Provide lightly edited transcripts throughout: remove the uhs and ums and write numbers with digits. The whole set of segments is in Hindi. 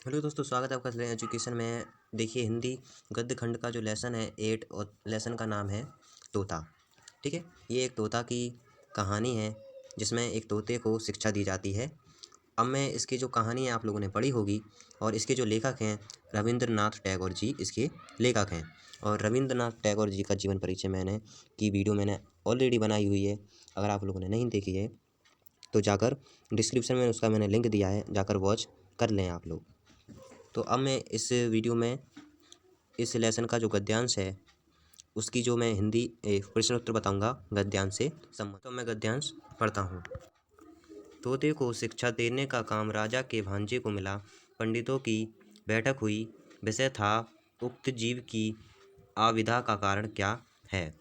हेलो दोस्तों, स्वागत है आपका स्लेन एजुकेशन में। देखिए, हिंदी गद्य खंड का जो लेसन है 8 और लेसन का नाम है तोता। ठीक है, ये एक तोता की कहानी है जिसमें एक तोते को शिक्षा दी जाती है। अब मैं इसकी जो कहानी है आप लोगों ने पढ़ी होगी और इसके जो लेखक हैं रविंद्रनाथ टैगोर जी इसके लेखक हैं। और रविंद्रनाथ टैगोर जी का जीवन परिचय की वीडियो मैंने ऑलरेडी बनाई हुई है। अगर आप लोगों ने नहीं देखी है तो जाकर डिस्क्रिप्शन में उसका मैंने लिंक दिया है, जाकर वॉच कर लें आप लोग। तो अब मैं इस वीडियो में इस लेसन का जो गद्यांश है उसकी जो मैं हिंदी प्रश्न उत्तर बताऊंगा गद्यांश से संबंधित। तो मैं गद्यांश पढ़ता हूँ। तोते को शिक्षा देने का काम राजा के भांजे को मिला। पंडितों की बैठक हुई। विषय था उक्त जीव की आविदा का कारण क्या है।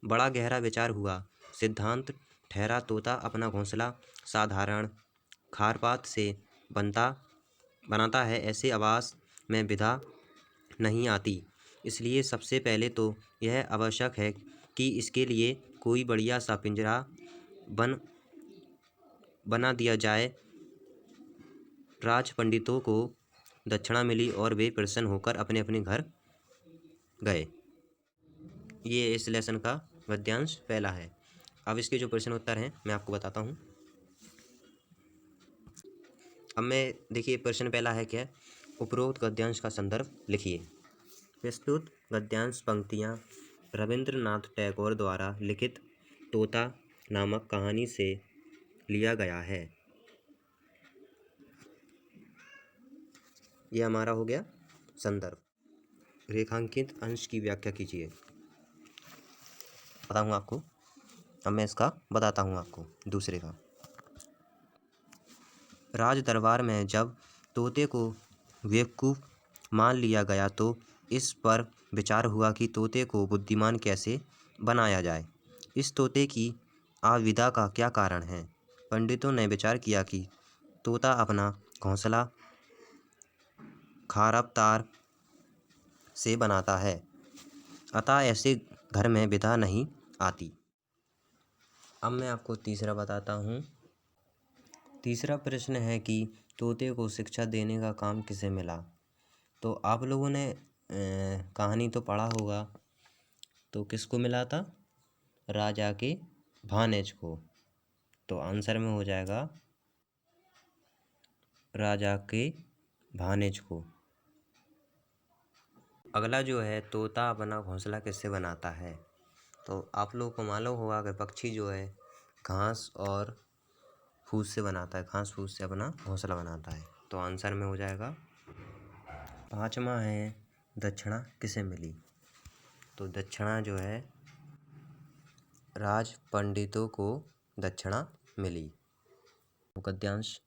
बड़ा गहरा विचार हुआ। सिद्धांत ठहरा तोता अपना घोंसला साधारण खारपात से बनाता है। ऐसे आवास में विधा नहीं आती। इसलिए सबसे पहले तो यह आवश्यक है कि इसके लिए कोई बढ़िया सा पिंजरा बना दिया जाए। राज पंडितों को दक्षिणा मिली और वे प्रसन्न होकर अपने अपने घर गए। ये इस लेसन का गद्यांश पहला है। अब इसके जो प्रश्न उत्तर हैं मैं आपको बताता हूँ। अब मैं देखिए प्रश्न पहला है क्या, उपरोक्त गद्यांश का संदर्भ लिखिए। प्रस्तुत गद्यांश पंक्तियाँ रविंद्रनाथ टैगोर द्वारा लिखित तोता नामक कहानी से लिया गया है। यह हमारा हो गया संदर्भ। रेखांकित अंश की व्याख्या कीजिए। बताऊँ आपको। अब मैं इसका बताता हूँ आपको दूसरे का। राज दरबार में जब तोते को बेवकूफ़ मान लिया गया तो इस पर विचार हुआ कि तोते को बुद्धिमान कैसे बनाया जाए। इस तोते की आविदा का क्या कारण है। पंडितों ने विचार किया कि तोता अपना घोंसला खारपतार से बनाता है, अतः ऐसे घर में विधा नहीं आती। अब मैं आपको तीसरा बताता हूँ। तीसरा प्रश्न है कि तोते को शिक्षा देने का काम किसे मिला। तो आप लोगों ने कहानी तो पढ़ा होगा, तो किसको मिला था, राजा के भानेज को। तो आंसर में हो जाएगा राजा के भानेज को। अगला जो है तोता अपना घोंसला किससे बनाता है। तो आप लोगों को मालूम होगा कि पक्षी जो है घास और फूस से बनाता है, घास फूस से अपना घोंसला बनाता है। तो आंसर में हो जाएगा। पाँचवा है दक्षिणा किसे मिली। तो दक्षिणा जो है राज पंडितों को दक्षिणा मिली। गद्यांश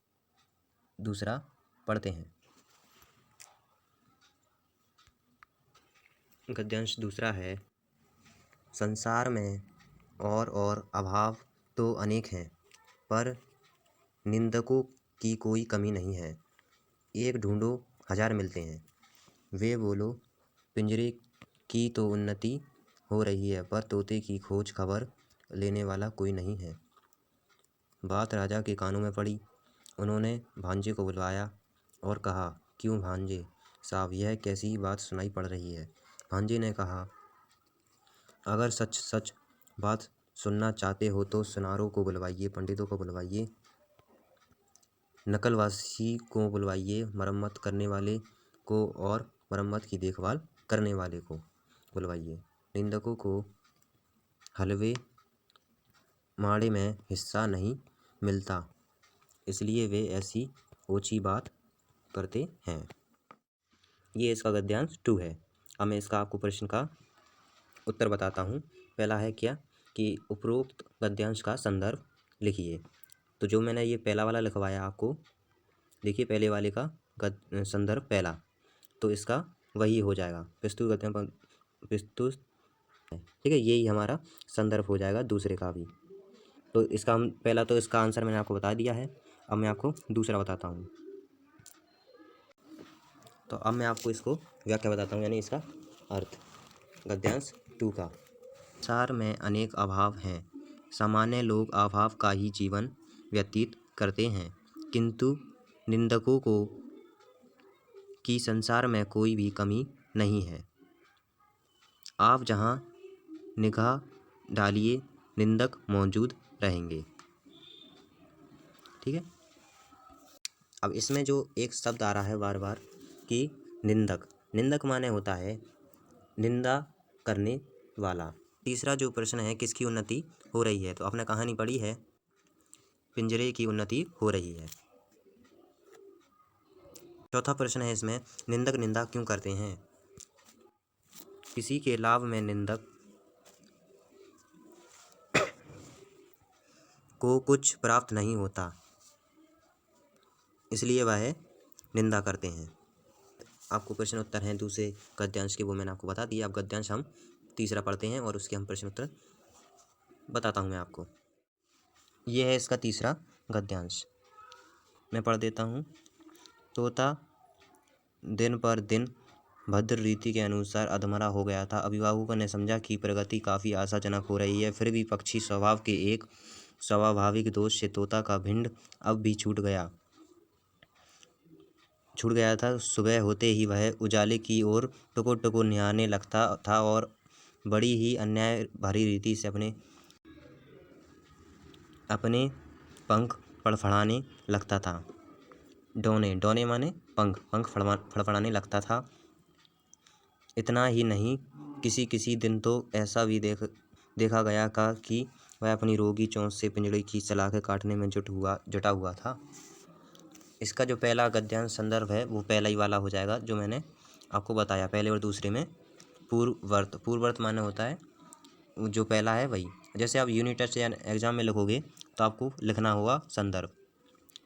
दूसरा पढ़ते हैं। गद्यांश दूसरा है, संसार में और अभाव तो अनेक हैं पर निंदकों की कोई कमी नहीं है। एक ढूंढो हजार मिलते हैं। वे बोलो पिंजरे की तो उन्नति हो रही है पर तोते की खोज खबर लेने वाला कोई नहीं है। बात राजा के कानों में पड़ी। उन्होंने भांजे को बुलवाया और कहा, क्यों भांजे साहब, यह कैसी बात सुनाई पड़ रही है। भांजे ने कहा, अगर सच सच बात सुनना चाहते हो तो सुनारों को बुलवाइए, पंडितों को बुलवाइए, नकलवासी को बुलवाइए, मरम्मत करने वाले को और मरम्मत की देखभाल करने वाले को बुलवाइए। निंदकों को हलवे माड़े में हिस्सा नहीं मिलता, इसलिए वे ऐसी ऊंची बात करते हैं। ये इसका गद्यांश 2 है। अब मैं इसका आपको प्रश्न का उत्तर बताता हूँ। पहला है क्या कि उपरोक्त गद्यांश का संदर्भ लिखिए। तो जो मैंने ये पहला वाला लिखवाया आपको, देखिए पहले वाले का संदर्भ पहला, तो इसका वही हो जाएगा प्रस्तुत गद्यांश प्रस्तुत। ठीक है, यही हमारा संदर्भ हो जाएगा दूसरे का भी। तो इसका हम पहला तो इसका आंसर मैंने आपको बता दिया है। अब मैं आपको दूसरा बताता हूँ। तो अब मैं आपको इसको व्याख्या बताता हूँ, यानी इसका अर्थ। गद्यांश 2 का, संसार में अनेक अभाव हैं, सामान्य लोग अभाव का ही जीवन व्यतीत करते हैं, किंतु निंदकों को कि संसार में कोई भी कमी नहीं है। आप जहाँ निगाह डालिए निंदक मौजूद रहेंगे। ठीक है। अब इसमें जो एक शब्द आ रहा है बार बार कि निंदक, निंदक माने होता है निंदा करने वाला। तीसरा जो प्रश्न है किसकी उन्नति हो रही है, तो आपने कहानी पढ़ी है, पिंजरे की उन्नति हो रही है। चौथा प्रश्न है इसमें, निंदक निंदा क्यों करते हैं? किसी के लाभ में निंदक को कुछ प्राप्त नहीं होता, इसलिए वह निंदा करते हैं। आपको प्रश्न उत्तर हैं दूसरे गद्यांश के, वो मैंने आपको बता दिया। अब गद्यांश हम तीसरा पढ़ते हैं और उसके हम प्रश्न उत्तर बताता हूँ मैं आपको। ये है इसका तीसरा गद्यांश, मैं पढ़ देता हूँ। तोता दिन पर दिन भद्र रीति के अनुसार अधमरा हो गया था। अभिभावकों ने समझा कि प्रगति काफ़ी आशाजनक हो रही है, फिर भी पक्षी स्वभाव के एक स्वाभाविक दोष से तोता का भिंड अब भी छूट गया था। सुबह होते ही वह उजाले की ओर टुकुर टुकुर निहारने लगता था और बड़ी ही अन्याय भरी रीति से अपने पंख फड़फड़ाने लगता था। डोने, डोने माने पंख, पंख फड़फड़ाने लगता था। इतना ही नहीं, किसी दिन तो ऐसा भी देखा गया कि वह अपनी रोगी चोंच से पिंजड़े की सलाखें काटने में जुटा हुआ था। इसका जो पहला गद्यांश संदर्भ है वो पहला ही वाला हो जाएगा जो मैंने आपको बताया, पहले और दूसरे में पूर्ववर्त। पूर्ववर्त माने होता है जो पहला है वही। जैसे आप यूनिट टेस्ट या एग्जाम में लिखोगे तो आपको लिखना होगा संदर्भ।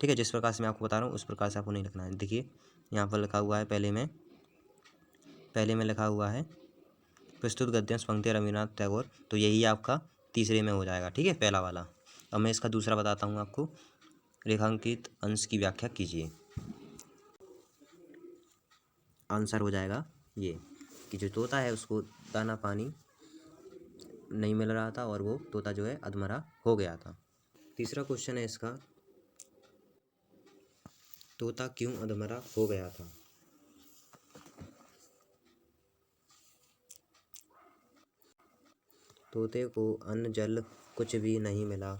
ठीक है, जिस प्रकार से मैं आपको बता रहा हूँ उस प्रकार से आपको नहीं लिखना है। देखिए यहाँ पर लिखा हुआ है, पहले में लिखा हुआ है प्रस्तुत गद्यांश पंक्तियाँ रवींद्रनाथ टैगोर, तो यही आपका तीसरे में हो जाएगा। ठीक है, पहला वाला। अब मैं इसका दूसरा बताता हूँ आपको। रेखांकित अंश की व्याख्या कीजिए। आंसर हो जाएगा ये कि जो तोता है उसको दाना पानी नहीं मिल रहा था और वो तोता जो है अधमरा हो गया था। तीसरा क्वेश्चन है इसका, तोता क्यों अधमरा हो गया था? तोते को अन्न जल कुछ भी नहीं मिला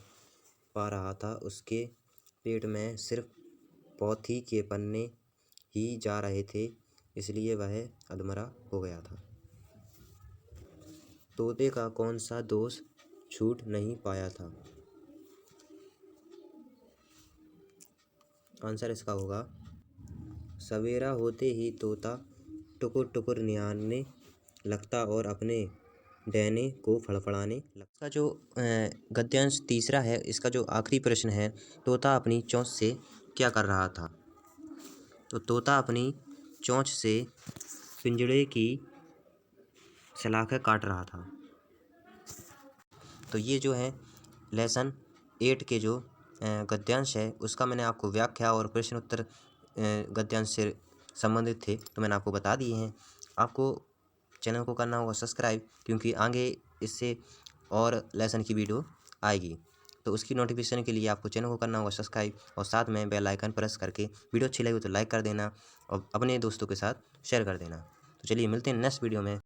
पा रहा था। उसके पेट में सिर्फ पोथी के पन्ने ही जा रहे थे, इसलिए वह अधमरा हो गया था। तोते का कौन सा दोष छूट नहीं पाया था? आंसर इसका होगा, सवेरा होते ही तोता टुकुर टुकुर निहारने लगता और अपने डैने को फड़फड़ाने लगता। इसका जो गद्यांश तीसरा है, इसका जो आखिरी प्रश्न है, तोता अपनी चोंच से क्या कर रहा था? तो तोता अपनी चोंच से पिंजड़े की सलाखें काट रहा था। तो ये जो है लेसन 8 के जो गद्यांश है उसका मैंने आपको व्याख्या और प्रश्न उत्तर गद्यांश से संबंधित थे तो मैंने आपको बता दिए हैं। आपको चैनल को करना होगा सब्सक्राइब, क्योंकि आगे इससे और लेसन की वीडियो आएगी, तो उसकी नोटिफिकेशन के लिए आपको चैनल को करना होगा सब्सक्राइब और साथ में बेल आइकन प्रेस करके वीडियो अच्छी लगी तो लाइक कर देना और अपने दोस्तों के साथ शेयर कर देना। तो चलिए मिलते हैं नेक्स्ट वीडियो में।